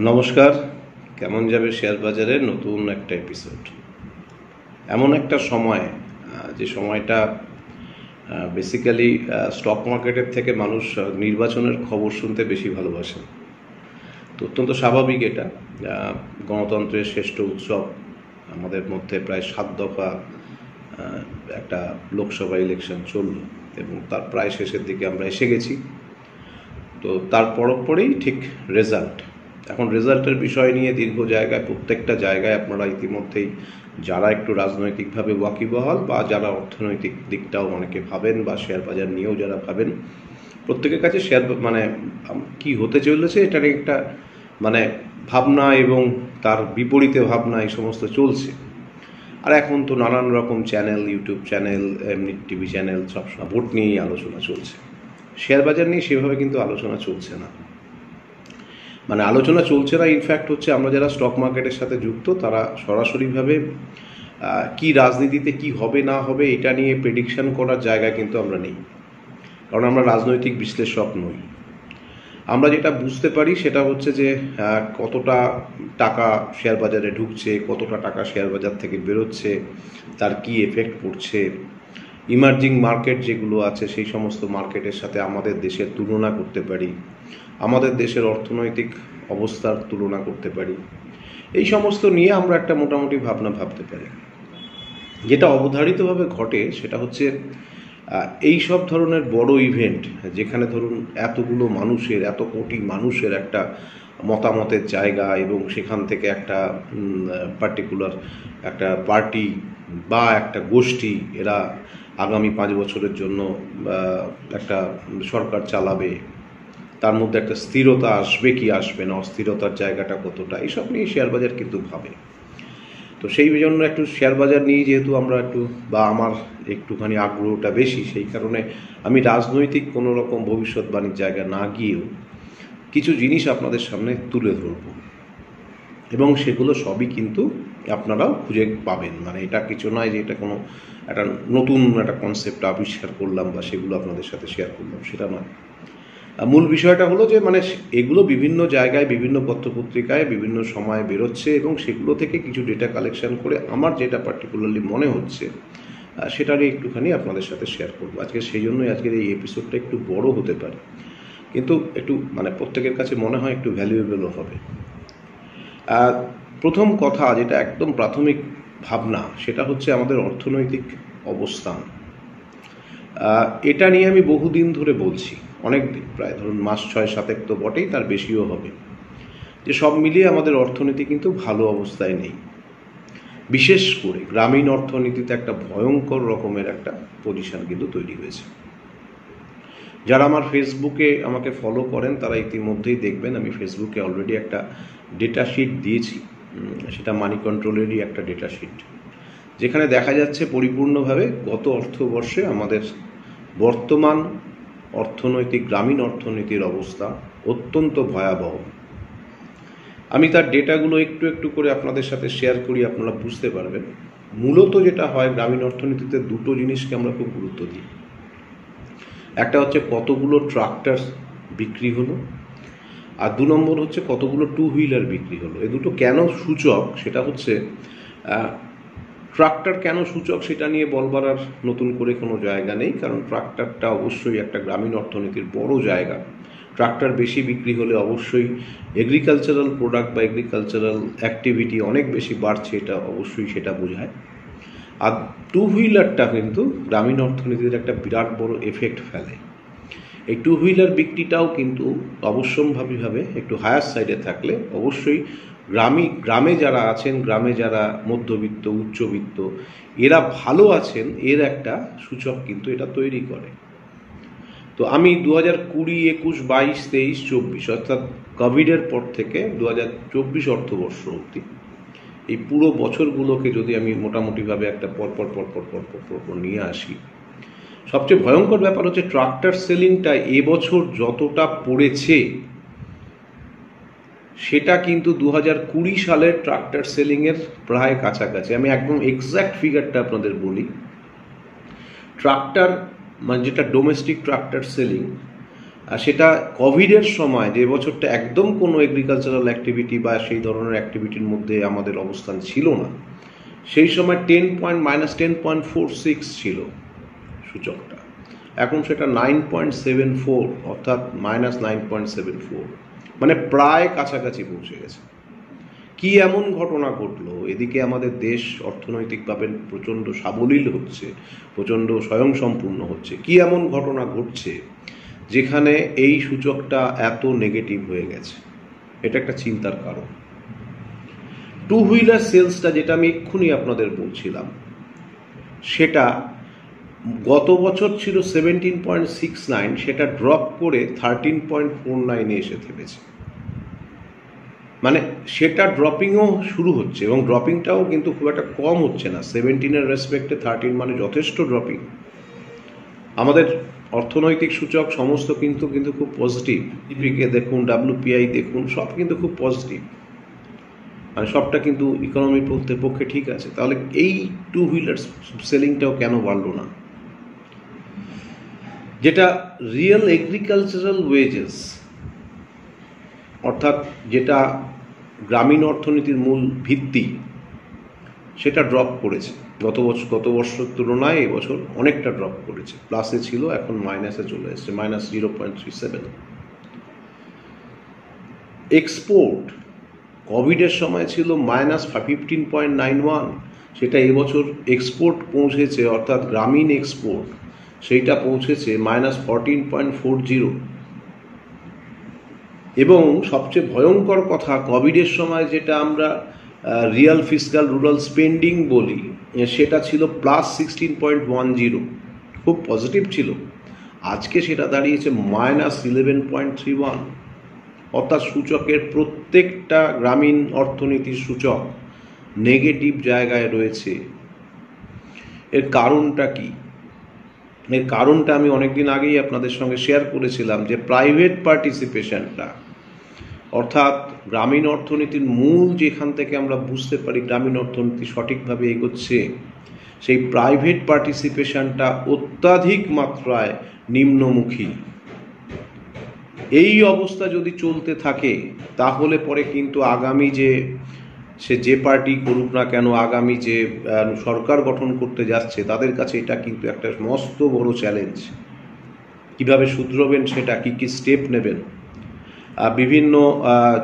নমস্কার। কেমন যাবে শেয়ার বাজারের নতুন একটা এপিসোড। এমন একটা সময় যে সময়টা বেসিক্যালি স্টক মার্কেটের থেকে মানুষ নির্বাচনের খবর শুনতে বেশি ভালোবাসেন। তো অত্যন্ত স্বাভাবিক এটা। গণতন্ত্রের শ্রেষ্ঠ উৎসব, আমাদের মধ্যে প্রায় 7 দফা একটা লোকসভা ইলেকশন চলল এবং তার প্রায় শেষের দিকে আমরা এসে গেছি। তো তার পরপরেই ঠিক রেজাল্ট। এখন রেজাল্টের বিষয় নিয়ে দীর্ঘ জায়গায় প্রত্যেকটা জায়গায় আপনারা ইতিমধ্যেই যারা একটু রাজনৈতিকভাবে ওয়াকিবহাল বা যারা অর্থনৈতিক দিকটাও অনেকে ভাবেন বা শেয়ার বাজার নিয়েও যারা ভাবেন, প্রত্যেকের কাছে শেয়ার কি হতে চলেছে এটার একটা ভাবনা এবং তার বিপরীতে ভাবনা এই সমস্ত চলছে। আর এখন তো নানান রকম চ্যানেল, ইউটিউব চ্যানেল, এমনি টিভি চ্যানেল সবসময় ভোট নিয়েই আলোচনা চলছে। শেয়ার বাজার নিয়ে সেভাবে কিন্তু আলোচনা চলছে না। আলোচনা চলছে না, ইনফ্যাক্ট হচ্ছে আমরা যারা স্টক মার্কেটের সাথে যুক্ত তারা সরাসরিভাবে কি রাজনীতিতে কি হবে না হবে এটা নিয়ে প্রেডিকশন করার জায়গা কিন্তু আমরা নেই, কারণ আমরা রাজনৈতিক বিশ্লেষক নই। আমরা যেটা বুঝতে পারি সেটা হচ্ছে যে কতটা টাকা শেয়ার বাজারে ঢুকছে, কতটা টাকা শেয়ার বাজার থেকে বেরোচ্ছে, তার কি এফেক্ট পড়ছে। ইমার্জিং মার্কেট যেগুলো আছে সেই সমস্ত মার্কেটের সাথে আমাদের দেশের তুলনা করতে পারি, আমাদের দেশের অর্থনৈতিক অবস্থার তুলনা করতে পারি। এই সমস্ত নিয়ে আমরা একটা মোটামুটি ভাবনা ভাবতে পারি। যেটা অবধারিতভাবে ঘটে সেটা হচ্ছে এই সব ধরনের বড় ইভেন্ট, যেখানে ধরুন এতগুলো মানুষের, এত কোটি মানুষের একটা মতামতের জায়গা এবং সেখান থেকে একটা পার্টিকুলার একটা পার্টি বা একটা গোষ্ঠী এরা আগামী 5 বছরের জন্য একটা সরকার চালাবে, তার মধ্যে একটা স্থিরতা আসবে কি আসবে না, অস্থিরতার জায়গাটা কতটা, এইসব নিয়ে শেয়ার বাজার কিন্তু ভাবে। তো সেই জন্য একটু শেয়ার বাজার নিয়ে যেহেতু আমরা একটু বা আমার একটুখানি আগ্রহটা বেশি, সেই কারণে আমি রাজনৈতিক কোনো রকম ভবিষ্যৎবাণীর জায়গা না গিয়েও কিছু জিনিস আপনাদের সামনে তুলে ধরব এবং সেগুলো সবই কিন্তু আপনারাও খুঁজে পাবেন। এটা কিছু নয় যে এটা কোনো একটা নতুন একটা কনসেপ্ট আবিষ্কার করলাম বা সেগুলো আপনাদের সাথে শেয়ার করলাম, সেটা নয়। মূল বিষয়টা হলো যে এগুলো বিভিন্ন জায়গায়, বিভিন্ন পত্রপত্রিকায় বিভিন্ন সময় বেরোচ্ছে এবং সেগুলো থেকে কিছু ডেটা কালেকশন করে আমার যেটা পার্টিকুলারলি মনে হচ্ছে সেটারই একটুখানি আপনাদের সাথে শেয়ার করবো আজকে। সেই জন্যই আজকের এই এপিসোডটা একটু বড় হতে পারে, কিন্তু একটু প্রত্যেকের কাছে মনে হয় একটু ভ্যালুয়েবলও হবে। প্রথম কথা যেটা একদম প্রাথমিক ভাবনা সেটা হচ্ছে আমাদের অর্থনৈতিক অবস্থান। এটা নিয়ে আমি বহুদিন ধরে বলছি, অনেক দিন, প্রায় ধরুন মাস 6-7 তো বটেই, তার বেশিও হবে, যে সব মিলিয়ে আমাদের অর্থনীতি কিন্তু ভালো অবস্থায় নেই। বিশেষ করে গ্রামীণ অর্থনীতিতে একটা ভয়ঙ্কর রকমের একটা পজিশন কিন্তু তৈরি হয়েছে। যারা আমার ফেসবুকে আমাকে ফলো করেন তারা ইতিমধ্যেই দেখবেন আমি ফেসবুকে অলরেডি একটা ডেটা শিট দিয়েছি। সেটা মানি কন্ট্রোলেরই একটা ডেটা শিট, যেখানে দেখা যাচ্ছে পরিপূর্ণভাবে গত অর্থবর্ষে আমাদের বর্তমান অর্থনৈতিক গ্রামীণ অর্থনীতির অবস্থা অত্যন্ত ভয়াবহ। আমি তার ডেটাগুলো একটু একটু করে আপনাদের সাথে শেয়ার করি, আপনারা বুঝতে পারবেন। মূলত যেটা হয়, গ্রামীণ অর্থনীতিতে দুটো জিনিসকে আমরা খুব গুরুত্ব দিই। একটা হচ্ছে কতগুলো ট্রাক্টর বিক্রি হলো, আর 2 নম্বর হচ্ছে কতগুলো 2 হুইলার বিক্রি হলো। এই দুটো কেন সূচক সেটা হচ্ছে, ট্রাক্টর কেন সূচক সেটা নিয়ে বলবার আর নতুন করে কোনো জায়গা নেই, কারণ ট্রাক্টরটা অবশ্যই একটা গ্রামীণ অর্থনীতির বড় জায়গা। ট্রাক্টর বেশি বিক্রি হলে অবশ্যই এগ্রিকালচারাল প্রোডাক্ট বা এগ্রিকালচারাল অ্যাক্টিভিটি অনেক বেশি বাড়ছে, এটা অবশ্যই সেটা বোঝায়। আর 2 হুইলারটা কিন্তু গ্রামীণ অর্থনীতির একটা বিরাট বড় এফেক্ট ফেলে। এই 2 হুইলার বিক্রিটাও কিন্তু অবশ্যম্ভাবীভাবে একটু হায়ার সাইডে থাকলে অবশ্যই গ্রামে যারা আছেন, গ্রামে যারা মধ্যবিত্ত, উচ্চবিত্ত, এরা ভালো আছেন, এর একটা সূচক কিন্তু এটা তৈরি করে। তো আমি 2020, 21, 22, 23, 24 অর্থাৎ কোভিডের পর থেকে 2024 অর্থবর্ষ অবধি এই পুরো বছরগুলোকে যদি আমি মোটামুটিভাবে একটা পরপর নিয়ে আসি, সবচেয়ে ভয়ঙ্কর ব্যাপার হচ্ছে ট্রাক্টর সেলিংটা এবছর যতটা পড়েছে সেটা কিন্তু 2020 সালের ট্রাক্টর সেলিংয়ের প্রায় কাছাকাছি। আমি একদম এক্স্যাক্ট ফিগারটা আপনাদের বলি। ট্রাক্টর যেটা ডোমেস্টিক ট্রাক্টর সেলিং সেটা কোভিডের সময়, যে বছরটা একদম কোনো এগ্রিকালচারাল অ্যাক্টিভিটি বা সেই ধরনের অ্যাক্টিভিটির মধ্যে আমাদের অবস্থান ছিল না, সেই সময় -10.46 ছিল সূচকটা। এখন সেটা 9.74, অর্থাৎ -9.74, মানে প্রায় কাছাকাছি পৌঁছে গেছে। কি এমন ঘটনা ঘটলো? এদিকে আমাদের দেশ অর্থনৈতিকভাবে প্রচণ্ড সাবলীল হচ্ছে, প্রচণ্ড স্বয়ংসম্পূর্ণ হচ্ছে, কি এমন ঘটনা ঘটছে যেখানে এই সূচকটা এত নেগেটিভ হয়ে গেছে? এটা একটা চিন্তার কারণ। টু হুইলার সেলসটা, যেটা আমি এক্ষুনি আপনাদের বলছিলাম, সেটা গত বছর ছিল 17.69, সেটা ড্রপ করে 13.49-এ এসে থেমেছে। মানে সেটা ড্রপিংও শুরু হচ্ছে, এবং ড্রপিংটাও কিন্তু খুব একটা কম হচ্ছে না। 17-এর রেসপেক্টে 13 মানে যথেষ্ট ড্রপিং। আমাদের অর্থনৈতিক সূচক সমস্ত কিন্তু খুব পজিটিভ। জিডিপিকে দেখুন, WPI দেখুন, সব কিন্তু খুব পজিটিভ, মানে সবটা কিন্তু ইকোনমির পক্ষে ঠিক আছে। তাহলে এই টু হুইলার সেলিংটাও কেন বাড়লো না? যেটা রিয়েল এগ্রিকালচারাল ওয়েজেস, অর্থাৎ যেটা গ্রামীণ অর্থনীতির মূল ভিত্তি, সেটা ড্রপ করেছে গত বছর তুলনায় এবছর অনেকটা ড্রপ করেছে। প্লাসে ছিল, এখন মাইনাসে চলে এসেছে, -0.37। এক্সপোর্ট কোভিডের সময় ছিল -15.91, সেটা এবছর এক্সপোর্ট পৌঁছেছে, অর্থাৎ গ্রামীণ এক্সপোর্ট, সেইটা পৌঁছেছে -14.40। এবং সবচেয়ে ভয়ঙ্কর কথা, কোভিডের সময় যেটা আমরা রিয়াল ফিসকাল রুরাল স্পেন্ডিং বলি, সেটা ছিল +16.10, খুব পজিটিভ ছিল। আজকে সেটা দাঁড়িয়েছে -11.31, অর্থাৎ সূচকের প্রত্যেকটা গ্রামীণ অর্থনীতির সূচক নেগেটিভ জায়গায় রয়েছে। এর কারণটা কি? এর কারণটা আমি অনেকদিন আগেই আপনাদের সঙ্গে শেয়ার করেছিলাম, যে প্রাইভেট পার্টিসিপেশনটা, অর্থাৎ গ্রামীণ অর্থনীতির মূল যেখান থেকে আমরা বুঝতে পারি গ্রামীণ অর্থনীতি সঠিকভাবে এগোচ্ছে, সেই প্রাইভেট পার্টিসিপেশনটা অত্যাধিক মাত্রায় নিম্নমুখী। এই অবস্থা যদি চলতে থাকে, তাহলে পরে কিন্তু আগামী যে পার্টি করুক না কেন, আগামী যে সরকার গঠন করতে যাচ্ছে, তাদের কাছে এটা কিন্তু একটা মস্ত বড় চ্যালেঞ্জ। কিভাবে শুধরবেন সেটা, কি স্টেপ নেবেন। বিভিন্ন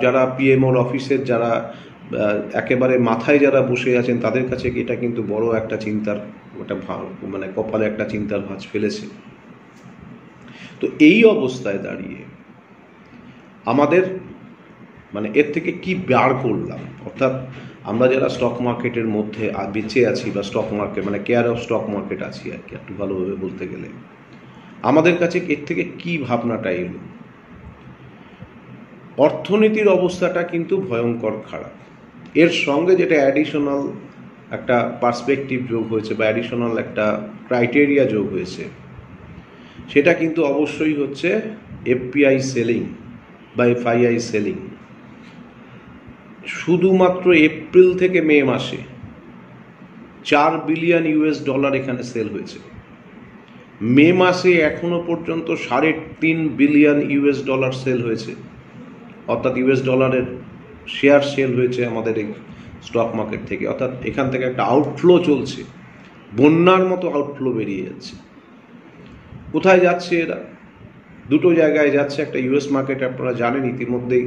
যারা পিএমওর অফিসের যারা একেবারে মাথায় যারা বসে আছেন, তাদের কাছে এটা কিন্তু বড় একটা চিন্তার, মানে কপালে একটা চিন্তার ভাঁজ ফেলেছে। তো এই অবস্থায় দাঁড়িয়ে আমাদের মানে এর থেকে কি বার করলাম, অর্থাৎ আমরা যারা স্টক মার্কেটের মধ্যে বেঁচে আছি, বা স্টক মার্কেট মানে কেয়ার অফ স্টক মার্কেট আছি আর কি, একটু ভালোভাবে বলতে গেলে, আমাদের কাছে এর থেকে কি ভাবনাটা এলো? অর্থনীতির অবস্থাটা কিন্তু ভয়ঙ্কর খারাপ। এর সঙ্গে যেটা অ্যাডিশনাল একটা পার্সপেক্টিভ যোগ হয়েছে, বা অ্যাডিশনাল একটা ক্রাইটেরিয়া যোগ হয়েছে, সেটা কিন্তু অবশ্যই হচ্ছে এফপিআই সেলিং বা এফআইআই সেলিং। শুধুমাত্র এপ্রিল থেকে মে মাসে $4 বিলিয়ন এখানে সেল হয়েছে। মে মাসে এখনো পর্যন্ত $3.5 বিলিয়ন সেল হয়েছে, অর্থাৎ ডলারের শেয়ার সেল হয়েছে আমাদের এই স্টক মার্কেট থেকে। অর্থাৎ এখান থেকে একটা আউটফ্লো চলছে, বন্যার মতো আউটফ্লো বেরিয়ে যাচ্ছে। কোথায় যাচ্ছে এরা? দুটো জায়গায় যাচ্ছে। একটা ইউএস মার্কেটে, আপনারা জানেন ইতিমধ্যেই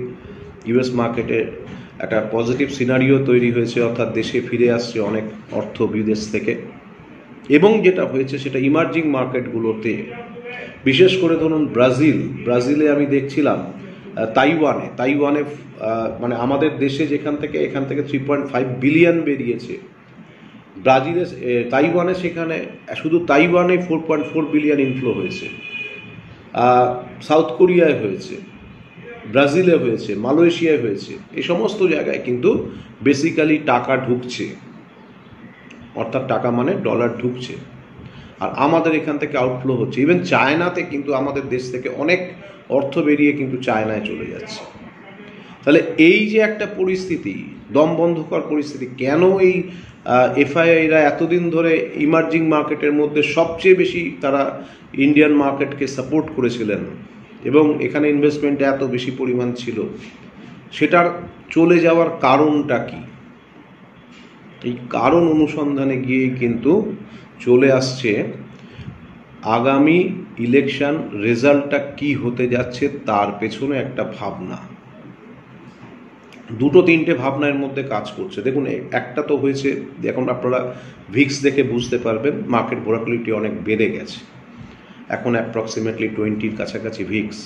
ইউএস মার্কেটে একটা পজিটিভ সিনারিও তৈরি হয়েছে, অর্থাৎ দেশে ফিরে আসছে অনেক অর্থ বিদেশ থেকে। এবং যেটা হয়েছে সেটা ইমার্জিং মার্কেটগুলোতে, বিশেষ করে ধরুন ব্রাজিলে আমি দেখছিলাম, তাইওয়ানে মানে আমাদের দেশে এখান থেকে 3.5 বিলিয়ন বেরিয়েছে, তাইওয়ানে সেখানে শুধু তাইওয়ানে 4.4 বিলিয়ন ইনফ্লো হয়েছে। সাউথ কোরিয়ায় হয়েছে, ব্রাজিলে হয়েছে, মালয়েশিয়ায় হয়েছে। এই সমস্ত জায়গায় কিন্তু বেসিক্যালি টাকা ঢুকছে, অর্থাৎ টাকা মানে ডলার ঢুকছে, আর আমাদের এখান থেকে আউটফ্লো হচ্ছে। ইভেন চায়নাতে কিন্তু আমাদের দেশ থেকে অনেক অর্থ বেরিয়ে কিন্তু চায়নায় চলে যাচ্ছে। তাহলে এই যে একটা পরিস্থিতি, দমবন্ধকর পরিস্থিতি, কেন এই এফআইআইরা এতদিন ধরে ইমার্জিং মার্কেটের মধ্যে সবচেয়ে বেশি তারা ইন্ডিয়ান মার্কেটকে সাপোর্ট করেছিলেন, এবং এখানে ইনভেস্টমেন্ট এত বেশি পরিমাণ ছিল, সেটার চলে যাওয়ার কারণটা কি? এই কারণ অনুসন্ধানে গিয়ে কিন্তু চলে আসছে আগামী ইলেকশন রেজাল্টটা কি হতে যাচ্ছে তার পেছনে একটা ভাবনা, দুটো তিনটে ভাবনার মধ্যে কাজ করছে। দেখুন, একটা তো হয়েছে, এখন আপনারা ভিক্স দেখে বুঝতে পারবেন মার্কেট ভোলাটিলিটি অনেক বেড়ে গেছে, এখন অ্যাপ্রক্সিমেটলি 20-র কাছাকাছি ভিক্স।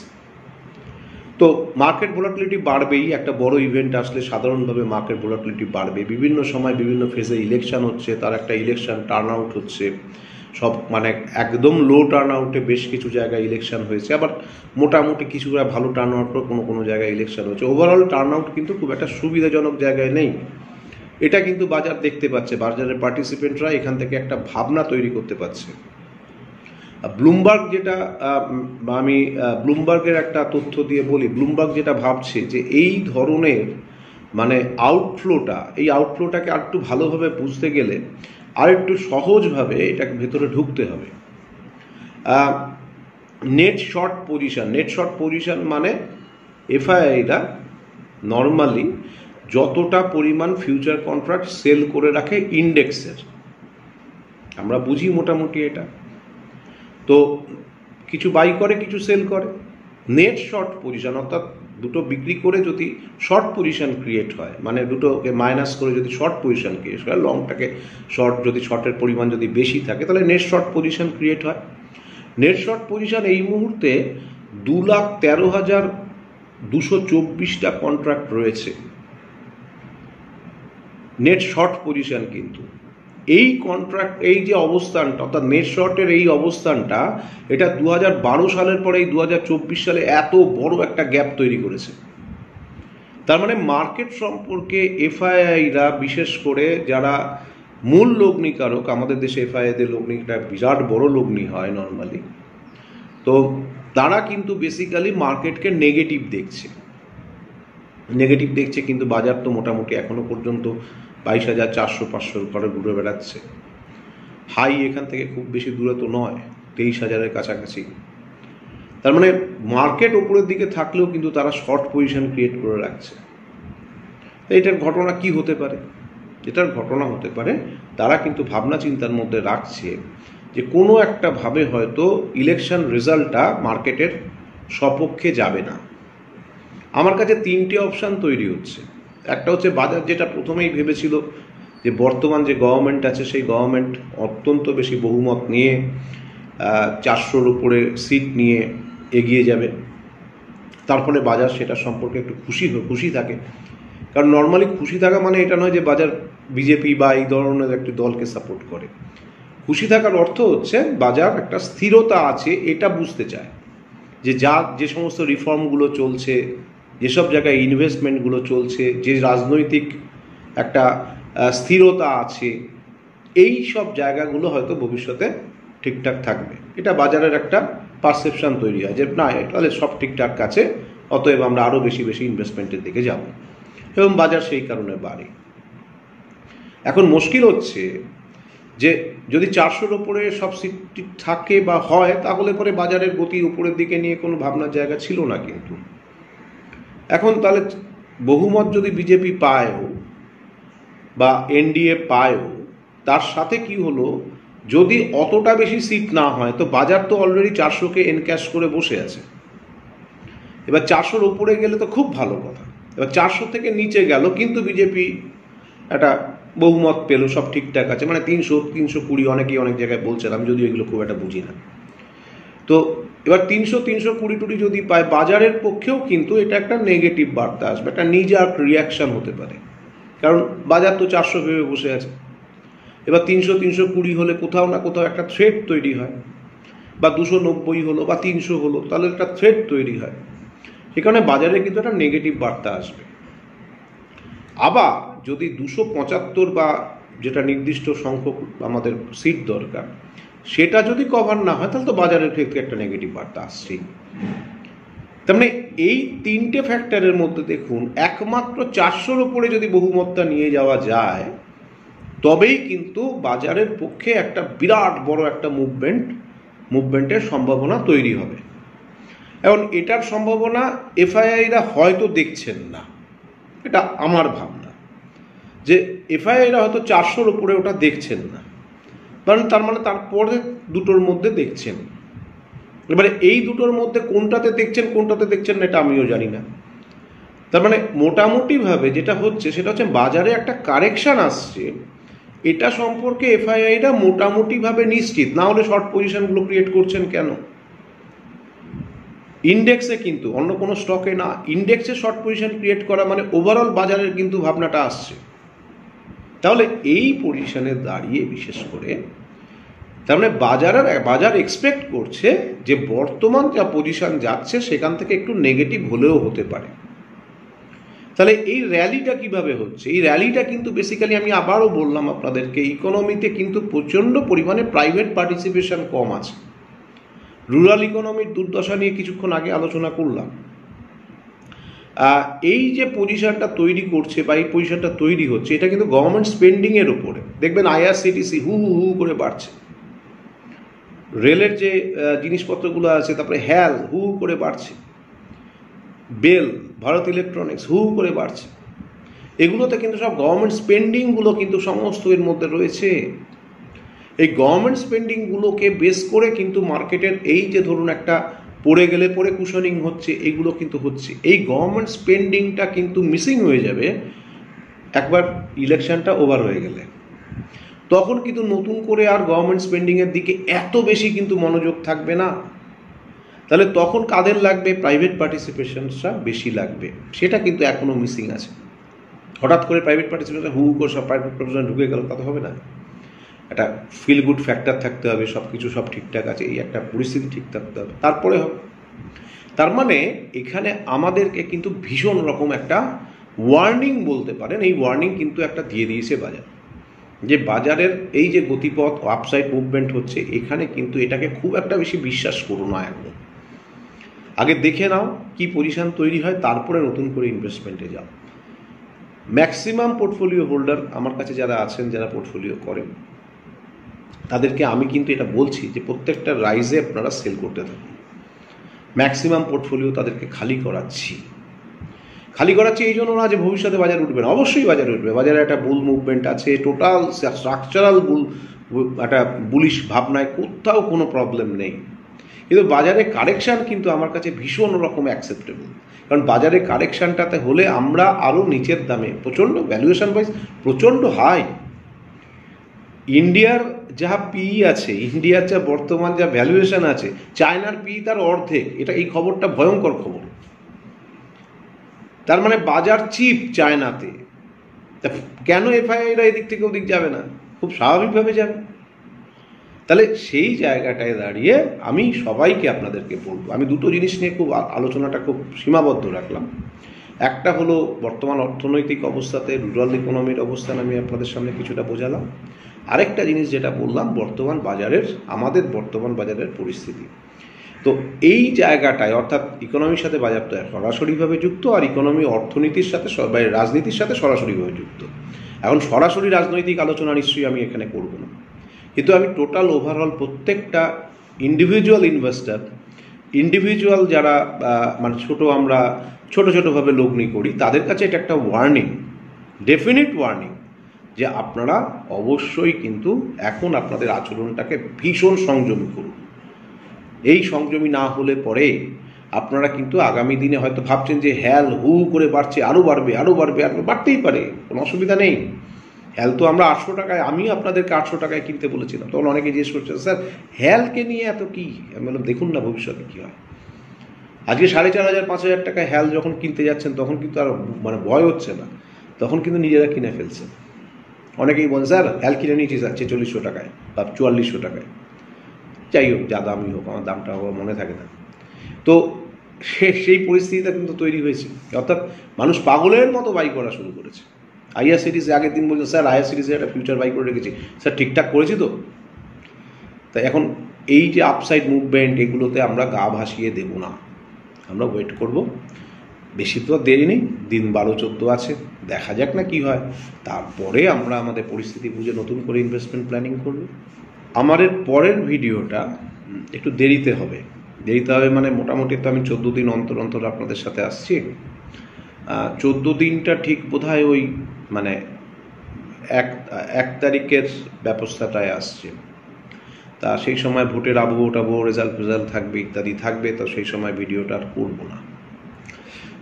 তো মার্কেট ভোলাটিলিটি বাড়বেই, একটা বড় ইভেন্ট আসলে সাধারণভাবে মার্কেট ভোলাটিলিটি বাড়বে। বিভিন্ন সময় বিভিন্ন ফেজে ইলেকশন হচ্ছে, তার একটা ইলেকশন টার্ন আউট হচ্ছে, সব মানে একদম লো টার্ন আউটে বেশ কিছু জায়গায় ইলেকশন হয়েছে, আবার মোটামুটি কিছু ভালো টার্ন আউট করে কোনো কোনো জায়গায় ইলেকশন হচ্ছে। ওভারঅল টার্ন আউট কিন্তু খুব একটা সুবিধাজনক জায়গায় নেই, এটা কিন্তু বাজার দেখতে পাচ্ছে। বাজারের পার্টিসিপেন্টরা এখান থেকে একটা ভাবনা তৈরি করতে পারছে। ব্লুমবার্গ যেটা, আমি ব্লুমবার্গের একটা তথ্য দিয়ে বলি, ব্লুমবার্গ যেটা ভাবছে যে এই ধরনের মানে এই আউটফ্লোটাকে আর একটু ভালোভাবে বুঝতে গেলে আর একটু সহজভাবে এটাকে ভেতরে ঢুকতে হবে। নেট শর্ট পজিশন মানে এফআইআইরা নর্মালি যতটা পরিমাণ ফিউচার কন্ট্রাক্ট সেল করে রাখে ইন্ডেক্সের, আমরা বুঝি মোটামুটি এটা, তো কিছু বাই করে কিছু সেল করে। নেট শর্ট পজিশন অর্থাৎ দুটো বিক্রি করে যদি শর্ট পজিশন ক্রিয়েট হয়, মানে দুটোকে মাইনাস করে যদি শর্ট পজিশন ক্রিয়েট হয়, লংটাকে শর্ট, যদি শর্টের পরিমাণ যদি বেশি থাকে তাহলে নেট শর্ট পজিশন ক্রিয়েট হয়। নেট শর্ট পজিশন এই মুহূর্তে 2,13,224টা কন্ট্রাক্ট রয়েছে নেট শর্ট পজিশন। কিন্তু এই কন্ট্রাক্ট, এই যে অবস্থানটা অর্থাৎ নেট শর্টের এই অবস্থানটা, এটা 2012 সালের পরে এই 2024 সালে এত বড় একটা গ্যাপ তৈরি করেছে। তার মানে মার্কেট সম্পর্কে এফআইআইরা, বিশেষ করে যারা মূল লগ্নিকারক, আমাদের দেশে এফআইআইদের লগ্নিটা বিরাট বড় লগ্নি হয় নর্মালি, তো তারা কিন্তু বেসিক্যালি মার্কেটকে নেগেটিভ দেখছে। কিন্তু বাজার তো মোটামুটি এখনো পর্যন্ত 22,400-500 উপরে ঘুরে বেড়াচ্ছে। হাই এখান থেকে খুব বেশি দূরে তো নয়, 23,000-এর কাছাকাছি। তার মানে মার্কেট ওপরের দিকে থাকলেও কিন্তু তারা শর্ট পজিশন ক্রিয়েট করে রাখছে। এটার ঘটনা কি হতে পারে? এটার ঘটনা হতে পারে তারা কিন্তু ভাবনা চিন্তার মধ্যে রাখছে যে কোনো একটা ভাবে হয়তো ইলেকশন রেজাল্টটা মার্কেটের সপক্ষে যাবে না। আমার কাছে তিনটে অপশান তৈরি হচ্ছে। একটা হচ্ছে বাজার যেটা প্রথমেই ভেবেছিল যে বর্তমান যে গভর্নমেন্ট আছে সেই গভর্নমেন্ট অত্যন্ত বেশি বহুমত নিয়ে 400-র উপরে সিট নিয়ে এগিয়ে যাবে, তার ফলে বাজার সেটা সম্পর্কে একটু খুশি থাকে। কারণ নর্মালি খুশি থাকা মানে এটা নয় যে বাজার বিজেপি বা এই ধরনের একটি দলকে সাপোর্ট করে। খুশি থাকার অর্থ হচ্ছে বাজার একটা স্থিরতা আছে এটা বুঝতে চায়, যে সমস্ত রিফর্মগুলো চলছে, যেসব জায়গায় ইনভেস্টমেন্টগুলো চলছে, যে রাজনৈতিক একটা স্থিরতা আছে, এই সব জায়গাগুলো হয়তো ভবিষ্যতে ঠিকঠাক থাকবে। এটা বাজারের একটা পারসেপশন তৈরি হয় যে না, তাহলে সব ঠিকঠাক আছে, অতএব আমরা আরও বেশি ইনভেস্টমেন্টের দিকে যাব, এবং বাজার সেই কারণে বাড়ে। এখন মুশকিল হচ্ছে যে যদি 400-র উপরে সব সিট থাকে বা হয়, তাহলে পরে বাজারের গতি উপরের দিকে নিয়ে কোনো ভাবনার জায়গা ছিল না। কিন্তু এখন তাহলে বহুমত যদি বিজেপি পায়ও বা এনডিএ পায়ও, তার সাথে কি হলো, যদি অতটা বেশি সিট না হয় তো বাজার তো অলরেডি 400-কে এনক্যাশ করে বসে আছে। এবার 400-র উপরে গেলে তো খুব ভালো কথা। এবার 400 থেকে নিচে গেল, কিন্তু বিজেপি একটা বহুমত পেল, সব ঠিকঠাক আছে, মানে 300-320 অনেকেই অনেক জায়গায় বলছেন, আমি যদিও এগুলো খুব একটা বুঝি না। তো এবার 300-320 যদি পায়, বাজারের পক্ষেও কিন্তু এটা একটা নেগেটিভ বার্তা আসবে, একটা নিজের রিয়াকশন হতে পারে, কারণ বাজার তো 400 ভেবে বসে আছে। এবার 300-320 হলে কোথাও না কোথাও একটা থ্রেট তৈরি হয়, বা 290 হলো বা 300 হলো, তাহলে একটা থ্রেট তৈরি হয়, সেখানে বাজারে কিন্তু একটা নেগেটিভ বার্তা আসবে। আবার যদি 275 বা যেটা নির্দিষ্ট সংখ্যক আমাদের সিট দরকার, সেটা যদি কভার না হয়, তাহলে তো বাজারের ক্ষেত্রে একটা নেগেটিভ বার্তা আসছেই। তার মানে এই তিনটে ফ্যাক্টরের মধ্যে দেখুন, একমাত্র 400-র উপরে যদি বহুমতটা নিয়ে যাওয়া যায়, তবেই কিন্তু বাজারের পক্ষে একটা বিরাট বড় একটা মুভমেন্টের সম্ভাবনা তৈরি হবে। এখন এটার সম্ভাবনা এফআইআইরা হয়তো দেখছেন না, এটা আমার ভাবনা, যে এফআইআইরা হয়তো 400-র উপরে ওটা দেখছেন না, কারণ তার মানে তারপরে দুটোর মধ্যে দেখছেন। এবারে এই দুটোর মধ্যে কোনটাতে দেখছেন না এটা আমিও জানি না। তার মানে মোটামুটিভাবে যেটা হচ্ছে সেটা হচ্ছে বাজারে একটা কারেকশান আসছে, এটা সম্পর্কে এফআইআইরা মোটামুটিভাবে নিশ্চিত, না হলে শর্ট পজিশনগুলো ক্রিয়েট করছেন কেন? ইন্ডেক্সে কিন্তু, অন্য কোনো স্টকে না, ইন্ডেক্সে শর্ট পজিশন ক্রিয়েট করা মানে ওভারঅল বাজারের কিন্তু ভাবনাটা আসছে। তাহলে এই পজিশনে দাঁড়িয়ে বিশেষ করে তার মানে বাজার এক্সপেক্ট করছে যে বর্তমান যা পজিশন যাচ্ছে সেখান থেকে একটু নেগেটিভ হলেও হতে পারে। তাহলে এই র্যালিটা কিভাবে হচ্ছে? এই র্যালিটা কিন্তু বেসিক্যালি আমি আবারও বললাম আপনাদেরকে, ইকোনমিতে কিন্তু প্রচণ্ড পরিমাণে প্রাইভেট পার্টিসিপেশন কম আছে। রুরাল ইকোনমির দুর্দশা নিয়ে কিছুক্ষণ আগে আলোচনা করলাম। এই যে পজিশনটা তৈরি করছে বা এই পজিশনটা তৈরি হচ্ছে, এটা কিন্তু গভর্নমেন্ট স্পেন্ডিংয়ের উপরে। দেখবেন আইআরসিটিসি হু হু করে বাড়ছে, রেলের যে জিনিসপত্রগুলো আছে, তারপরে হ্যাল হু করে বাড়ছে, বেল, ভারত ইলেকট্রনিক্স হু করে বাড়ছে। এগুলোতে কিন্তু সব গভর্নমেন্ট স্পেন্ডিংগুলো কিন্তু সমস্ত এর মধ্যে রয়েছে। এই গভর্নমেন্ট স্পেন্ডিংগুলোকে বেস করে কিন্তু মার্কেটের এই যে ধরুন একটা পড়ে গেলে পরে কুশনিং হচ্ছে, এগুলো কিন্তু হচ্ছে। এই গভর্নমেন্ট স্পেন্ডিংটা কিন্তু মিসিং হয়ে যাবে একবার ইলেকশনটা ওভার হয়ে গেলে। তখন কিন্তু নতুন করে আর গভর্নমেন্ট স্পেন্ডিংয়ের দিকে এত বেশি কিন্তু মনোযোগ থাকবে না। তাহলে তখন কাদের লাগবে? প্রাইভেট পার্টিসিপেশনসটা বেশি লাগবে, সেটা কিন্তু এখনও মিসিং আছে। হঠাৎ করে প্রাইভেট পার্টিসিপেশন হু করে সব প্রাইভেট পার্টিসিপেশন ঢুকে গেল, তা তো হবে না। একটা ফিল গুড ফ্যাক্টর থাকতে হবে, সব কিছু সব ঠিকঠাক আছে, এই একটা পরিস্থিতি ঠিক থাকতে হবে, তারপরে হবে। তার মানে এখানে আমাদেরকে কিন্তু ভীষণ রকম একটা ওয়ার্নিং বলতে পারেন, এই ওয়ার্নিং কিন্তু একটা দিয়ে দিয়েছে বাজার, যে বাজারের এই যে গতিপথ আপসাইড মুভমেন্ট হচ্ছে, এখানে কিন্তু এটাকে খুব একটা বেশি বিশ্বাস করো না। এখন আগে দেখে নাও কি পজিশন তৈরি হয়, তারপরে নতুন করে ইনভেস্টমেন্টে যাও। ম্যাক্সিমাম পোর্টফোলিও হোল্ডার আমার কাছে যারা আছেন, যারা পোর্টফোলিও করেন, তাদেরকে আমি কিন্তু এটা বলছি যে প্রত্যেকটা রাইজে আপনারা সেল করতে থাকুন। ম্যাক্সিমাম পোর্টফোলিও তাদেরকে খালি করাচ্ছি এই জন্য না যে ভবিষ্যতে বাজার উঠবে না, অবশ্যই বাজার উঠবে। বাজারে একটা বুল মুভমেন্ট আছে, টোটাল স্ট্রাকচারাল একটা বুলিশ ভাবনায় কোথাও কোনো প্রবলেম নেই। কিন্তু বাজারে কারেকশান কিন্তু আমার কাছে ভীষণ রকম অ্যাকসেপ্টেবল, কারণ বাজারে কারেকশানটাতে হলে আমরা আরও নিচের দামে, প্রচণ্ড ভ্যালুয়েশন ওয়াইজ প্রচণ্ড হাই। ইন্ডিয়ার যা পিই আছে, ইন্ডিয়ার যা বর্তমান যা ভ্যালুয়েশন আছে, চায়নার পিই তার অর্ধেক। এই খবরটা ভয়ঙ্কর খবর। তার মানে বাজার চিপ চায়নাতে। তা কেন এফআইআইরা এদিক থেকে ওদিক যাবে না? খুব স্বাভাবিকভাবে যাবে। তাহলে সেই জায়গাটায় দাঁড়িয়ে আমি সবাইকে আপনাদেরকে বলবো, আমি দুটো জিনিস নিয়ে খুব আলোচনাটা খুব সীমাবদ্ধ রাখলাম। একটা হলো বর্তমান অর্থনৈতিক অবস্থাতে রুরাল ইকোনমির অবস্থান আমি আপনাদের সামনে কিছুটা বোঝালাম। আরেকটা জিনিস যেটা বললাম, আমাদের বর্তমান বাজারের পরিস্থিতি। তো এই জায়গাটায় অর্থাৎ ইকোনমির সাথে বাজার তো সরাসরিভাবে যুক্ত, আর ইকোনমি অর্থনীতির সাথে রাজনীতির সাথে সরাসরিভাবে যুক্ত। এখন সরাসরি রাজনৈতিক আলোচনা নিশ্চয়ই আমি এখানে করব না, কিন্তু আমি টোটাল ওভারঅল প্রত্যেকটা ইন্ডিভিজুয়াল ইনভেস্টার, ইন্ডিভিজুয়াল যারা মানে আমরা ছোটোভাবে লগ্নি করি, তাদের কাছে এটা একটা ওয়ার্নিং, ডেফিনিট ওয়ার্নিং, যে আপনারা অবশ্যই কিন্তু এখন আপনাদের আচরণটাকে ভীষণ সংযমী করুন। এই সংযমী না হলে পরে আপনারা কিন্তু আগামী দিনে হয়তো ভাবছেন যে হ্যাল হু করে বাড়ছে, আরও বাড়বে, বাড়তেই পারে, কোনো অসুবিধা নেই। হ্যাল তো আমরা 800 টাকায়, আমি আপনাদেরকে 800 টাকায় কিনতে বলেছিলাম, তখন অনেকে জিজ্ঞেস করছে স্যার হ্যালকে নিয়ে এত কি? আমি বললাম দেখুন না ভবিষ্যতে কী হয়। আজকে 4500-5000 টাকায় হ্যাল যখন কিনতে যাচ্ছেন, তখন কিন্তু আর মানে ভয় হচ্ছে না, তখন কিন্তু নিজেরা কিনে ফেলছেন। অনেকেই বলেন স্যার হ্যাল কিনে নিয়েছি 4600 টাকায় বা 4400 টাকায়, যাই হোক যা দামই হোক, আমার দামটা মনে থাকে না। তো সেই পরিস্থিতিটা কিন্তু তৈরি হয়েছে, অর্থাৎ মানুষ পাগলের মতো বাই করা শুরু করেছে। আইআরসিটিসি আগের দিন বলছে স্যার আইআরসিটিসি একটা ফিউচার বাই করে রেখেছি, স্যার ঠিকঠাক করেছি তো? তাই এখন এই যে আপসাইড মুভমেন্ট, এগুলোতে আমরা গা ভাসিয়ে দেব না, আমরা ওয়েট করব। বেশি তো দেরি নেই, দিন 12-14 আছে, দেখা যাক না কি হয়, তারপরে আমরা আমাদের পরিস্থিতি বুঝে নতুন করে ইনভেস্টমেন্ট প্ল্যানিং করব। আমাদের পরের ভিডিওটা একটু দেরিতে হবে, দেরিতে হবে মানে মোটামুটি তো আমি 14 দিন অন্তর অন্তর আপনাদের সাথে আসছি। 14 দিনটা ঠিক বোধহয় ওই মানে এক তারিখের ব্যবস্থাটায় আসছে। তা সেই সময় ভোটের আবহ রেজাল্ট থাকবে, ইত্যাদি থাকবে, তো সেই সময় ভিডিওটা আর করবো না।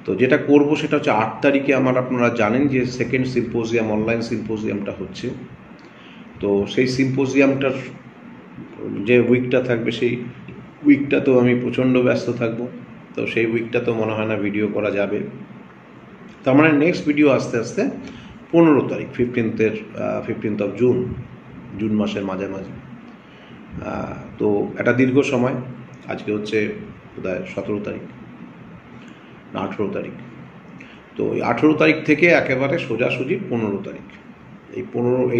তো যেটা করব সেটা হচ্ছে 8 তারিখে আপনারা জানেন যে সেকেন্ড সিম্পোজিয়াম, অনলাইন সিম্পোজিয়ামটা হচ্ছে। তো সেই সিম্পোজিয়ামটার যে উইকটা থাকবে, সেই উইকটা তো আমি প্রচণ্ড ব্যস্ত থাকবো। তো সেই উইকটা তো মনে হয় না ভিডিও করা যাবে। তার মানে নেক্সট ভিডিও আস্তে আস্তে 15 তারিখ, 15th অফ জুন মাসের মাঝামাঝি। তো একটা দীর্ঘ সময়, আজকে হচ্ছে বোধহয় 17 তারিখ না 18 তারিখ। তো 18 তারিখ থেকে একেবারে সোজাসুজি 15 তারিখ,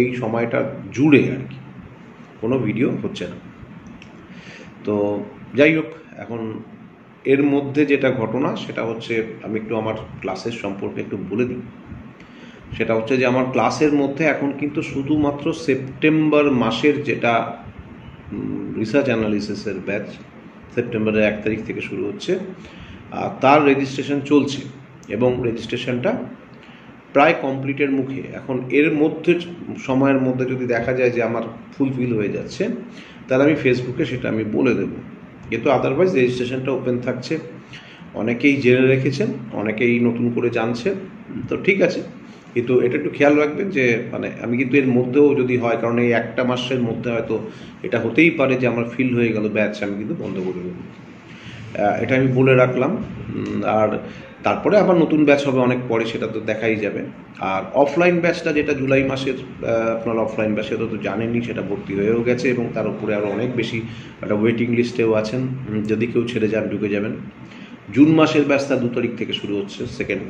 এই সময়টা জুড়ে আর কি কোনো ভিডিও হচ্ছে না। তো যাই হোক, এখন এর মধ্যে যেটা ঘটনা সেটা হচ্ছে, আমি একটু আমার ক্লাসের সম্পর্কে একটু বলে দিই। সেটা হচ্ছে যে আমার ক্লাসের মধ্যে এখন কিন্তু শুধুমাত্র সেপ্টেম্বর মাসের যেটা রিসার্চ অ্যানালিসিসের ব্যাচ, সেপ্টেম্বরের 1 তারিখ থেকে শুরু হচ্ছে, তার রেজিস্ট্রেশন চলছে এবং রেজিস্ট্রেশনটা প্রায় কমপ্লিটের মুখে। এখন এর মধ্যে সময়ের মধ্যে যদি দেখা যায় যে আমার ফুলফিল হয়ে যাচ্ছে, তাহলে আমি ফেসবুকে সেটা আমি বলে দেবো। কিন্তু আদারওয়াইজ রেজিস্ট্রেশনটা ওপেন থাকছে। অনেকেই জেনে রেখেছেন, অনেকেই নতুন করে জানছেন, তো ঠিক আছে। কিন্তু এটা একটু খেয়াল রাখবেন যে মানে আমি কিন্তু এর মধ্যেও যদি হয়, কারণ এই একটা মাসের মধ্যে হয়তো এটা হতেই পারে যে আমার ফিল হয়ে গেল ব্যাচ, আমি কিন্তু বন্ধ করে দেবো। এটা আমি বলে রাখলাম। আর তারপরে আবার নতুন ব্যাচ হবে অনেক পরে, সেটা তো দেখাই যাবে। আর অফলাইন ব্যাচটা যেটা জুলাই মাসের আপনার অফলাইন ব্যাচ, সেটা তো জানেনই, সেটা ভর্তি হয়েও গেছে এবং তার উপরে আরও অনেক বেশি একটা ওয়েটিং লিস্টেও আছেন। যদি কেউ ছেড়ে যান ঢুকে যাবেন। জুন মাসের ব্যাচটা 2 তারিখ থেকে শুরু হচ্ছে, 2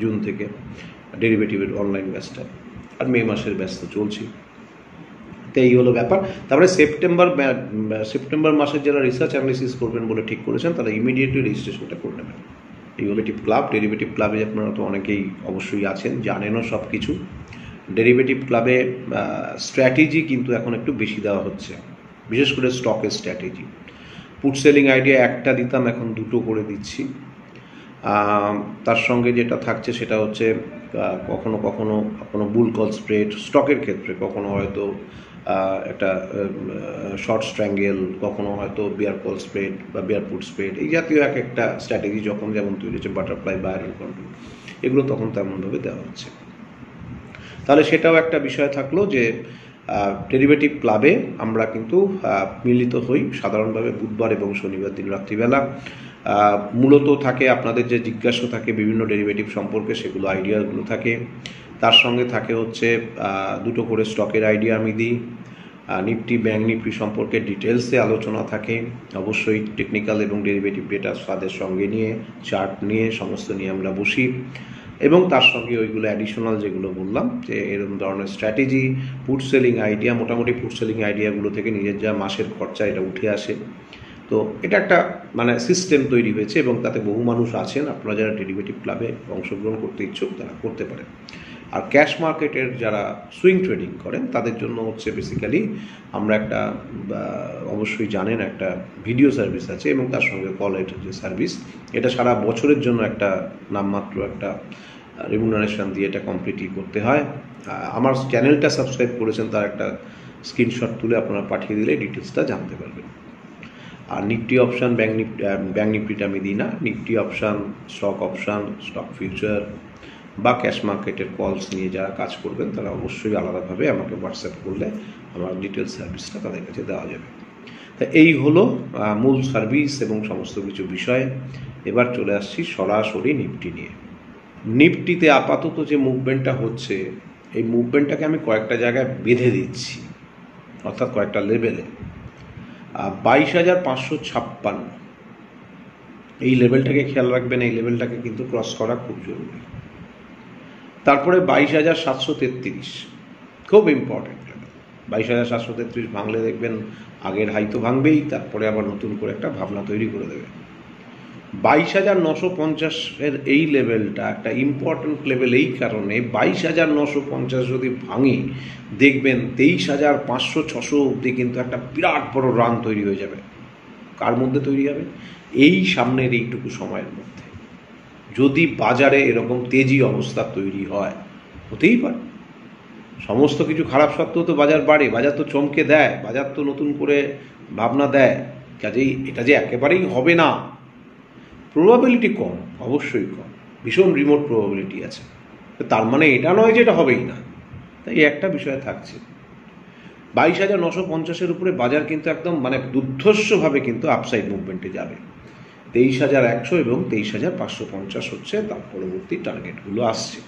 জুন থেকে ডেরিভেটিভের অনলাইন ব্যাচটা। আর মে মাসের ব্যাচ তো চলছে। তো এই হলো ব্যাপার। তারপরে সেপ্টেম্বর মাসের যারা রিসার্চ অ্যানালিসিস করবেন বলে ঠিক করেছেন, তারা ইমিডিয়েটলি রেজিস্ট্রেশনটা করে নেবেন। ডেরিভেটিভ ক্লাবে আপনারা তো অনেকেই অবশ্যই আছেন, জানেনও সব কিছু। ডেরিভেটিভ ক্লাবে স্ট্র্যাটেজি কিন্তু এখন একটু বেশি দেওয়া হচ্ছে, বিশেষ করে স্টকের স্ট্র্যাটেজি। পুট সেলিং আইডিয়া একটা দিতাম, এখন 2টো করে দিচ্ছি। তার সঙ্গে যেটা থাকছে সেটা হচ্ছে কখনো কখনো বুল কল স্প্রেড স্টকের ক্ষেত্রে, কখনো হয়তো একটা শর্ট স্ট্র্যাঙ্গেল, কখনো হয়তো বিয়ার কল স্প্রেড বা বিয়ার পুট স্প্রেড, এই জাতীয় এক একটা স্ট্র্যাটেজি যখন যেমন তৈরি হচ্ছে, বাটারফ্লাই বায়ার এন্ড কন্ট্রোল, এগুলো তখন তেমনভাবে দেওয়া হচ্ছে। তাহলে সেটাও একটা বিষয় থাকলো যে ডেরিভেটিভ ক্লাবে আমরা কিন্তু মিলিত হই সাধারণভাবে বুধবার এবং শনিবার দিন রাত্রিবেলা। মূলত থাকে আপনাদের যে জিজ্ঞাসা থাকে বিভিন্ন ডেরিভেটিভ সম্পর্কে, সেগুলো আইডিয়াগুলো থাকে। তার সঙ্গে থাকে হচ্ছে 2টো করে স্টকের আইডিয়া আমি দিই। নিফটি, ব্যাঙ্ক নিফটি সম্পর্কে ডিটেলসে আলোচনা থাকে, অবশ্যই টেকনিক্যাল এবং ডেরিভেটিভ ডেটা তাদের সঙ্গে নিয়ে, চার্ট নিয়ে, সমস্ত নিয়ে আমরা বসি। এবং তার সঙ্গে ওইগুলো অ্যাডিশনাল যেগুলো বললাম যে এরকম ধরনের স্ট্র্যাটেজি, পুট সেলিং আইডিয়া, মোটামুটি পুট সেলিং আইডিয়াগুলো থেকে নিজের যা মাসের খরচা এটা উঠে আসে। তো এটা একটা মানে সিস্টেম তৈরি হয়েছে এবং তাতে বহু মানুষ আছেন। আপনারা যারা ডেরিভেটিভ ক্লাবে অংশগ্রহণ করতে ইচ্ছুক তারা করতে পারেন। আর ক্যাশ মার্কেটের যারা সুইং ট্রেডিং করেন তাদের জন্য হচ্ছে বেসিক্যালি আমরা একটা অবশ্যই জানেন একটা ভিডিও সার্ভিস আছে এবং তার সঙ্গে কল যে সার্ভিস, এটা সারা বছরের জন্য একটা নামমাত্র একটা রেমুনারেশন দিয়ে এটা কমপ্লিটলি করতে হয়। আমার চ্যানেলটা সাবস্ক্রাইব করেছেন, তার একটা স্ক্রিনশট তুলে আপনারা পাঠিয়ে দিলে ডিটেলসটা জানতে পারবেন। আর নিফটি অপশান, ব্যাঙ্ক নিফটিটা আমি দিই না। Nifty option, stock option, stock future বা ক্যাশ মার্কেটের কলস নিয়ে যারা কাজ করবেন তারা অবশ্যই আলাদাভাবে আমাকে হোয়াটসঅ্যাপ করলে আমার ডিটেলস সার্ভিসটা তাদের কাছে দেওয়া যাবে। তা এই হলো মূল সার্ভিস এবং সমস্ত কিছু বিষয়। এবার চলে আসছি সরাসরি নিফটি নিয়ে। নিফটিতে আপাতত যে মুভমেন্টটা হচ্ছে, এই মুভমেন্টটাকে আমি কয়েকটা জায়গায় বেঁধে দিচ্ছি, অর্থাৎ কয়েকটা লেভেলে। 22,556 এই লেভেলটাকে খেয়াল রাখবেন, এই লেভেলটাকে কিন্তু ক্রস করা খুব জরুরি। তারপরে 22,733 খুব ইম্পর্টেন্ট লেভেল। 22,733 ভাঙলে দেখবেন আগের হাই তো ভাঙবেই, তারপরে আবার নতুন করে একটা ভাবনা তৈরি করে দেবে। 22,950 এই লেভেলটা একটা ইম্পর্টেন্ট লেভেল এই কারণে, 22,950 যদি ভাঙে দেখবেন 23,500-600 অবধি কিন্তু একটা বিরাট বড় রান তৈরি হয়ে যাবে, কার মধ্যে তৈরি হবে? এই সামনের এইটুকু সময়ের মধ্যে যদি বাজারে এরকম তেজি অবস্থা তৈরি হয়, হতেই পারে। সমস্ত কিছু খারাপ সত্ত্বেও তো বাজার বাড়ে, বাজার তো চমকে দেয়, বাজার তো নতুন করে ভাবনা দেয়। কাজেই এটা যে একেবারেই হবে না, প্রবাবিলিটি কম, অবশ্যই কম, ভীষণ রিমোট প্রবাবিলিটি আছে। তার মানে এটা নয় যে এটা হবেই না। তাই একটা বিষয় থাকছে, 22,950-এর উপরে বাজার কিন্তু একদম মানে দুর্ধর্ষভাবে কিন্তু আপসাইড মুভমেন্টে যাবে। 23,100 এবং 23,550 হচ্ছে তার পরবর্তী টার্গেটগুলো আসছে।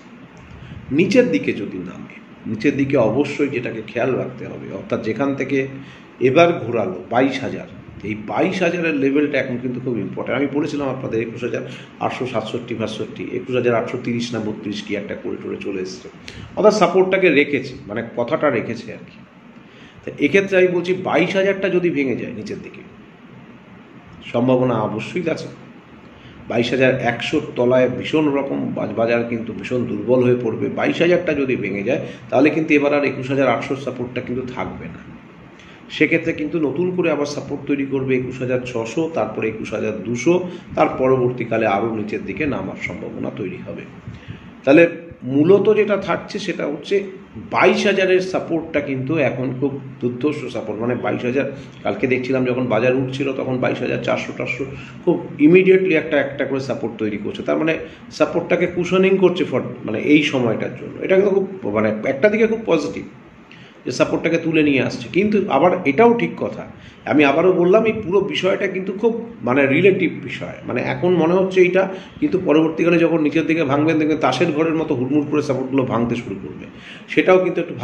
নিচের দিকে যদি নামে, নিচের দিকে অবশ্যই যেটাকে খেয়াল রাখতে হবে, অর্থাৎ যেখান থেকে এবার ঘোরালো 22,000, এই 22,000-এর লেভেলটা এখন কিন্তু খুব ইম্পর্টেন্ট। আমি বলেছিলাম আপনাদের 21,867 21,830 না 32 কি একটা করে চলে এসছে, অর্থাৎ সাপোর্টটাকে রেখেছে, মানে কথাটা রেখেছে আর কি। তো এক্ষেত্রে আমি বলছি 22,000টা যদি ভেঙে যায় নিচের দিকে, সম্ভাবনা অবশ্যই আছে। 22,100-র তলায় ভীষণ রকম বাজার কিন্তু ভীষণ দুর্বল হয়ে পড়বে। 22,000টা যদি ভেঙে যায় তাহলে কিন্তু এবার আর 21,800 সাপোর্টটা কিন্তু থাকবে না। সেক্ষেত্রে কিন্তু নতুন করে আবার সাপোর্ট তৈরি করবে 21,600, তারপরে 21,200, তার পরবর্তীকালে আরও নিচের দিকে নামার সম্ভাবনা তৈরি হবে। তাহলে মূলত যেটা থাকছে সেটা হচ্ছে 22,000-এর সাপোর্টটা কিন্তু এখন খুব দুর্ধর্ষ সাপোর্ট। মানে 22,000, কালকে দেখছিলাম যখন বাজার উঠছিল তখন 22,400 খুব ইমিডিয়েটলি একটা করে সাপোর্ট তৈরি করছে। তার মানে সাপোর্টটাকে কুশনিং করছে মানে এই সময়টার জন্য। এটা কিন্তু খুব মানে একটা দিকে খুব পজিটিভ যে সাপোর্টটাকে তুলে নিয়ে আসছে। কিন্তু আবার এটাও ঠিক কথা, আমি আবারও বললাম, এই পুরো বিষয়টা কিন্তু খুব মানে রিলেটিভ বিষয়। মানে এখন মনে হচ্ছে এইটা, কিন্তু পরবর্তীকালে যখন নিচের দিকে ভাঙবেন দেখবেন তাসের ঘরের মতো হুড়মুড় করে সাপোর্টগুলো ভাঙতে শুরু করবে। সেটাও কিন্তু একটু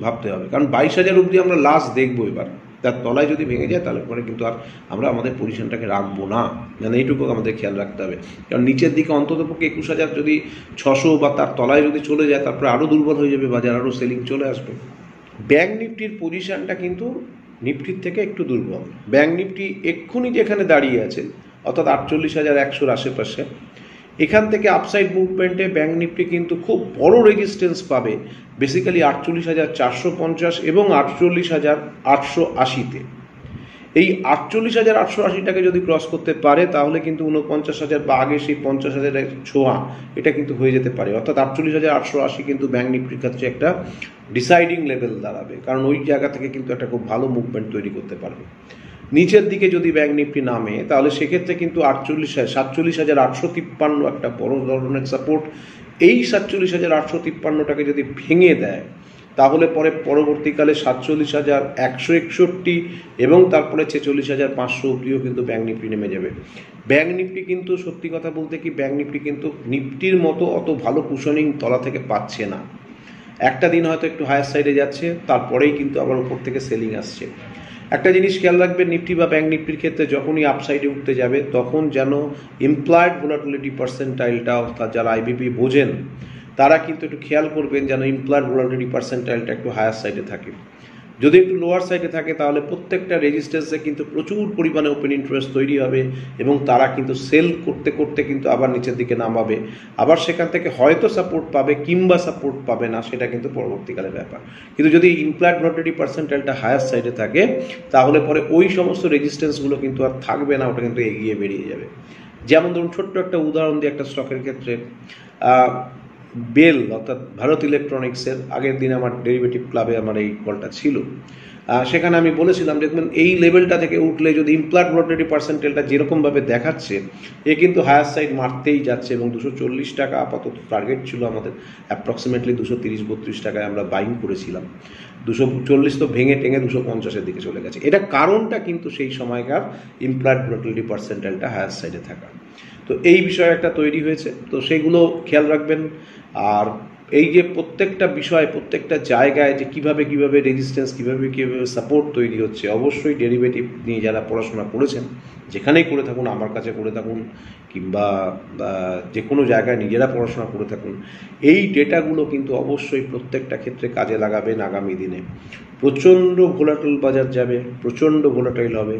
ভাবতে হবে, কারণ 22,000 অবধি আমরা লাস্ট দেখবো। এবার তার তলায় যদি ভেঙে যায় তাহলে পরে কিন্তু আর আমরা আমাদের পজিশনটাকে রাখবো না, মানে এইটুকু আমাদের খেয়াল রাখতে হবে। কারণ নিচের দিকে অন্ততপক্ষে 21,000 যদি 600 বা তার তলায় যদি চলে যায় তারপরে আরও দুর্বল হয়ে যাবে বাজার, আরও সেলিং চলে আসবে। ব্যাংক নিফটির পজিশনটা কিন্তু নিফটির থেকে একটু দুর্বল। ব্যাংক নিফটি এক্ষুনি যেখানে দাঁড়িয়ে আছে, অর্থাৎ 48,100-র আশেপাশে, এখান থেকে আপসাইড মুভমেন্টে ব্যাংক নিফটি কিন্তু খুব বড় রেজিস্ট্যান্স পাবে, বেসিক্যালি 48,450 এবং 48,880-তে। এই 48,880টাকে যদি ক্রস করতে পারে তাহলে কিন্তু 49,000 বা আগে সেই 50,000-এর ছোঁয়া এটা কিন্তু হয়ে যেতে পারে। অর্থাৎ 48,880 কিন্তু ব্যাংক নিফটির ক্ষেত্রে একটা ডিসাইডিং লেভেল দাঁড়াবে, কারণ ওই জায়গা থেকে কিন্তু একটা খুব ভালো মুভমেন্ট তৈরি করতে পারবে। নিচের দিকে যদি ব্যাংক নিফটি নামে তাহলে সেক্ষেত্রে কিন্তু 47,853 একটা বড় ধরনের সাপোর্ট। এই 47,853টাকে যদি ভেঙে দেয় তাহলে পরবর্তীকালে 47,161 এবং তারপরে 46,500 অবধিও কিন্তু ব্যাংক নিফটি নেমে যাবে। ব্যাংক নিফটি কিন্তু সত্যি কথা বলতে কি, ব্যাংক নিফটি কিন্তু নিফটির মতো অত ভালো কুশনিং তলা থেকে পাচ্ছে না। একটা দিন হয়তো একটু হায়ার সাইডে যাচ্ছে, তারপরেই কিন্তু আবার উপর থেকে সেলিং আসছে। একটা জিনিস খেয়াল রাখবেন, নিফটি বা ব্যাংক নিফটির ক্ষেত্রে যখনই আপসাইডে উঠতে যাবে তখন যেন ইমপ্লয়েড ভোলাটিলিটি পার্সেন্টাইলটা, অর্থাৎ যারা আইবিপি বোঝেন তারা কিন্তু একটু খেয়াল করবেন যেন ইমপ্লয়েড ভোলাটিলিটি পার্সেন্টাইলটা একটু হায়ার সাইডে থাকে। যদি একটু লোয়ার সাইডে থাকে তাহলে প্রত্যেকটা রেজিস্ট্যান্সে কিন্তু প্রচুর পরিমাণে ওপেন ইন্টারেস্ট তৈরি হবে এবং তারা কিন্তু সেল করতে করতে কিন্তু আবার নিচের দিকে নামাবে। আবার সেখান থেকে হয়তো সাপোর্ট পাবে কিংবা সাপোর্ট পাবে না, সেটা কিন্তু পরবর্তীকালে ব্যাপার। কিন্তু যদি ইমপ্লয়েড ভোলাটিলিটি পার্সেন্টাইলটা হায়ার সাইডে থাকে তাহলে পরে ওই সমস্ত রেজিস্ট্যান্সগুলো কিন্তু আর থাকবে না, ওটা কিন্তু এগিয়ে বেরিয়ে যাবে। যেমন ধরুন ছোট্ট একটা উদাহরণ দিয়ে, একটা স্টকের ক্ষেত্রে বেল অর্থাৎ ভারত ইলেকট্রনিক্সের, আগের দিন আমার ডেরিভেটিভ ক্লাবে আমার এই কলটা ছিল, সেখানে আমি বলেছিলাম দেখবেন এই লেভেলটা থেকে উঠলে যদি ইমপ্লয়েড ভোলাটিলিটি পার্সেন্টেলটা যেরকমভাবে দেখাচ্ছে এ কিন্তু হায়ার সাইড মারতেই যাচ্ছে এবং 240 টাকা আপাতত টার্গেট ছিল আমাদের। অ্যাপ্রক্সিমেটলি 230-32 টাকায় আমরা বাইং করেছিলাম। 240 তো ভেঙে টেঙে 250-এর দিকে চলে গেছে। এটা কারণটা কিন্তু সেই সময়কার ইমপ্লয়েড ভোলাটিলিটি পার্সেন্টেলটা হায়ার সাইডে থাকা। তো এই বিষয় একটা তৈরি হয়েছে, তো সেইগুলো খেয়াল রাখবেন। আর এই যে প্রত্যেকটা বিষয় প্রত্যেকটা জায়গায় যে কিভাবে রেজিস্ট্যান্স কিভাবে সাপোর্ট তৈরি হচ্ছে, অবশ্যই ডেরিভেটিভ নিয়ে যারা পড়াশোনা করেছেন, যেখানেই করে থাকুন, আমার কাছে করে থাকুন কিংবা যে কোনো জায়গায় নিজেরা পড়াশোনা করে থাকুন, এই ডেটাগুলো কিন্তু অবশ্যই প্রত্যেকটা ক্ষেত্রে কাজে লাগাবেন। আগামী দিনে প্রচণ্ড ভোলাটাইল বাজার যাবে, প্রচণ্ড ভোলাটাইল হবে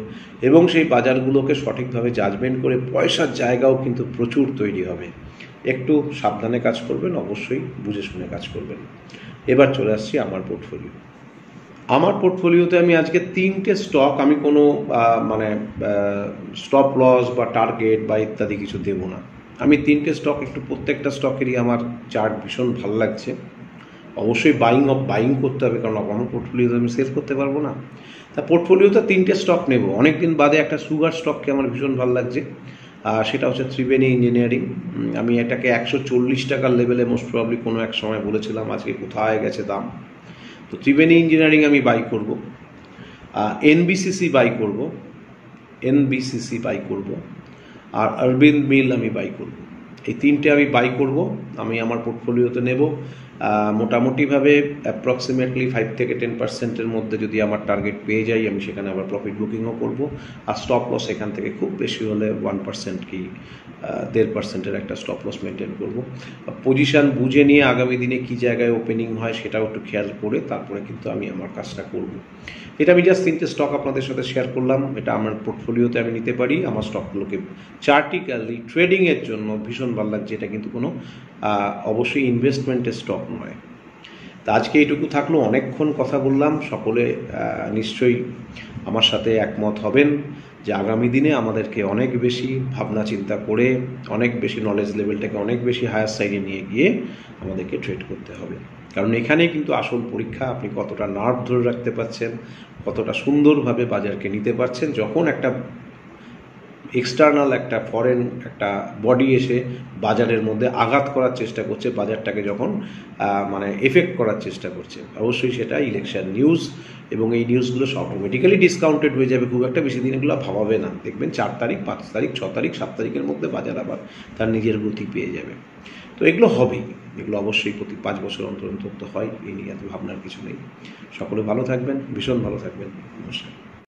এবং সেই বাজারগুলোকে সঠিকভাবে জাজমেন্ট করে পয়সার জায়গাও কিন্তু প্রচুর তৈরি হবে। একটু সাবধানে কাজ করবেন, অবশ্যই বুঝে শুনে কাজ করবেন। এবার চলে আসছি আমার পোর্টফোলিও। আমার পোর্টফোলিওতে আমি আজকে 3টে স্টক, আমি কোনো মানে স্টপ লস বা টার্গেট বা ইত্যাদি কিছু দেব না। আমি 3টে স্টক, একটু প্রত্যেকটা স্টকেরই আমার চার্ট ভীষণ ভালো লাগছে। অবশ্যই বাইং করতে হবে, কারণ আমার পোর্টফোলিওতে আমি সেল করতে পারবো না। তা পোর্টফোলিওতে 3টে স্টক নেব। অনেক দিন বাদে একটা সুগার স্টককে আমার ভীষণ ভালো লাগছে, সেটা হচ্ছে ত্রিবেণী ইঞ্জিনিয়ারিং। আমি এটাকে 140 টাকার লেভেলে মোস্ট প্রবাবলি কোনো এক সময় বলেছিলাম, আজকে কোথায় গেছে দাম। তো ত্রিবেণী ইঞ্জিনিয়ারিং আমি বাই করব, এনবিসিসি বাই করব, আর অরবিন্দ মিল আমি বাই করব। এই 3টে আমি বাই করব, আমি আমার পোর্টফোলিওতে নেব। মোটামুটিভাবে অ্যাপ্রক্সিমেটলি 5 থেকে 10%-এর মধ্যে যদি আমার টার্গেট পেয়ে যাই, আমি সেখানে আবার প্রফিট বুকিংও করব। আর স্টপ লস এখান থেকে খুব বেশি হলে 1% কি 1.5%-এর একটা স্টপ লস মেনটেন করব। পজিশান বুঝে নিয়ে আগামী দিনে কী জায়গায় ওপেনিং হয় সেটাও একটু খেয়াল করে তারপরে কিন্তু আমি আমার কাজটা করব। এটা আমি জাস্ট 3টে স্টক আপনাদের সাথে শেয়ার করলাম। এটা আমার পোর্টফোলিওতে আমি নিতে পারি। আমার স্টকগুলোকে চার্টিক্যালি ট্রেডিংয়ের জন্য ভীষণ ভালো লাগছে। এটা কিন্তু কোনো অবশ্যই ইনভেস্টমেন্টের স্টক নয়। তা আজকে এইটুকু থাকলো, অনেকক্ষণ কথা বললাম। সকলে নিশ্চয়ই আমার সাথে একমত হবেন যে আগামী দিনে আমাদেরকে অনেক বেশি ভাবনা চিন্তা করে, অনেক বেশি নলেজ লেভেলটাকে অনেক বেশি হায়ার সাইডে নিয়ে গিয়ে আমাদেরকে ট্রেড করতে হবে। কারণ এখানেই কিন্তু আসল পরীক্ষা, আপনি কতটা নার্ভ ধরে রাখতে পারছেন, কতটা সুন্দরভাবে বাজারকে নিতে পারছেন। যখন একটা এক্সটার্নাল একটা ফরেন একটা বডি এসে বাজারের মধ্যে আঘাত করার চেষ্টা করছে, বাজারটাকে যখন মানে এফেক্ট করার চেষ্টা করছে, অবশ্যই সেটা ইলেকশন নিউজ, এবং এই নিউজগুলো সব অটোমেটিক্যালি ডিসকাউন্টেড হয়ে যাবে। খুব একটা বেশি দিন এগুলো ভাবাবে না, দেখবেন 4 তারিখ, 5 তারিখ, 6 তারিখ, 7 তারিখের মধ্যে বাজার আবার তার নিজের গতি পেয়ে যাবে। তো এগুলো হবেই, এগুলো অবশ্যই প্রতি 5 বছর অন্তর অন্তর তো হয়, এই নিয়ে এত ভাবনার কিছু নেই। সকলে ভালো থাকবেন, ভীষণ ভালো থাকবেন। নমস্কার।